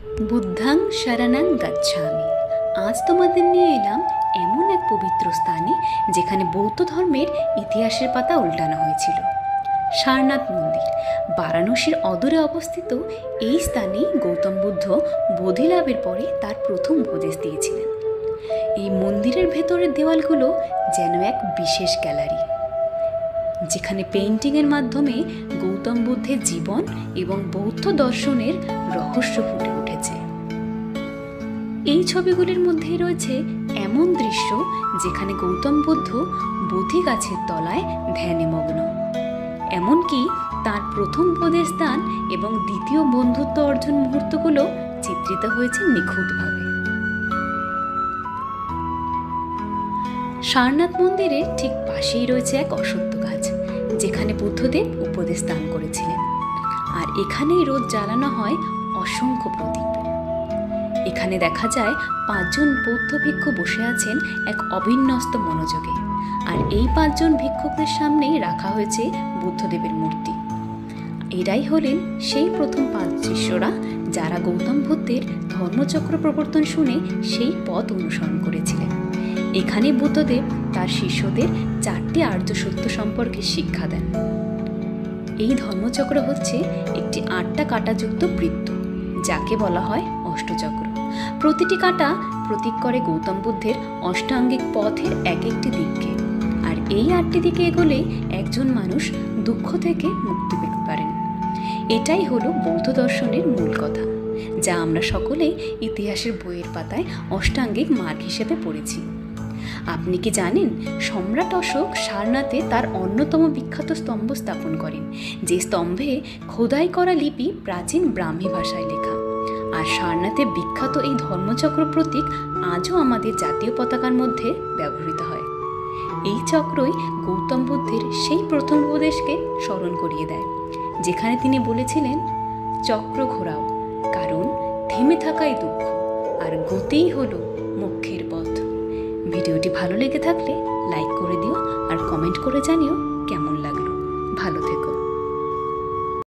বুদ্ধাং শরণং গচ্ছামি। আজ তোমাদের নিয়ে এলাম এমন এক পবিত্র স্থানে যেখানে বৌদ্ধ ধর্মের ইতিহাসের পাতা উল্টানো হয়েছিল। সারনাথ মন্দির বারাণসীর অদূরে অবস্থিত। এই স্থানেই গৌতম বুদ্ধ বোধি লাভের পরে তার প্রথম উপদেশ দিয়েছিলেন। এই মন্দিরের ভেতরের দেওয়ালগুলো যেন এক বিশেষ গ্যালারি, যেখানে পেইন্টিংয়ের মাধ্যমে গৌতম বুদ্ধের জীবন এবং বৌদ্ধ দর্শনের রহস্য ফুটে উঠেছে। এই ছবিগুলির মধ্যেই রয়েছে এমন দৃশ্য যেখানে গৌতম বুদ্ধ বোধি গাছের তলায় ধ্যানে মগ্ন। এমনকি তার প্রথম উপদেশ দান এবং দ্বিতীয় বন্ধুত্ব অর্জন মুহূর্তগুলো চিত্রিত হয়েছে নিখুঁতভাবে। সারনাথ মন্দিরের ঠিক পাশেই রয়েছে এক অশ্বত্থ গাছ, যেখানে বুদ্ধদেব উপদেশ দান করেছিলেন। আর এখানেই রোজ জ্বালানো হয় অসংখ্য প্রদীপ। এখানে দেখা যায় 5 জন বৌদ্ধ ভিক্ষু বসে আছেন এক অবিন্যস্ত মনোযোগে। আর এই 5 জন ভিক্ষুকদের সামনেই রাখা হয়েছে বুদ্ধদেবের মূর্তি। এরাই হলেন সেই প্রথম 5 শিষ্যরা যারা গৌতম বুদ্ধের ধর্মচক্র প্রবর্তন শুনে সেই পথ অনুসরণ করেছিলেন। এখানে বুদ্ধদেব তার শিষ্যদের 4টি আর্য সত্য সম্পর্কে শিক্ষা দেন। এই ধর্মচক্র হচ্ছে একটি 8টা কাঁটাযুক্ত বৃত্ত, যাকে বলা হয় অষ্টচক্র। প্রতিটি কাঁটা প্রতীক করে গৌতম বুদ্ধের অষ্টাঙ্গিক পথের এক একটি দিককে। আর এই 8টি দিকে এগোলে একজন মানুষ দুঃখ থেকে মুক্তি পেতে পারেন। এটাই হলো বৌদ্ধ দর্শনের মূল কথা, যা আমরা সকলেই ইতিহাসের বইয়ের পাতায় অষ্টাঙ্গিক মার্গ হিসেবে পড়েছি। আপনি কি জানেন, সম্রাট অশোক সারনাথে তার অন্যতম বিখ্যাত স্তম্ভ স্থাপন করেন, যে স্তম্ভে খোদাই করা লিপি প্রাচীন ব্রাহ্মী ভাষায় লেখা। আর সারনাথে বিখ্যাত এই ধর্মচক্র প্রতীক আজও আমাদের জাতীয় পতাকার মধ্যে ব্যবহৃত হয়। এই চক্রই গৌতম বুদ্ধের সেই প্রথম উপদেশকে স্মরণ করিয়ে দেয়, যেখানে তিনি বলেছিলেন, চক্র ঘোরাও, কারণ থেমে থাকাই দুঃখ, আর গতিই হলো মোক্ষের পথ। ভিডিওটি ভালো লেগে থাকলে লাইক করে দিও আর কমেন্ট করে জানিও কেমন লাগে।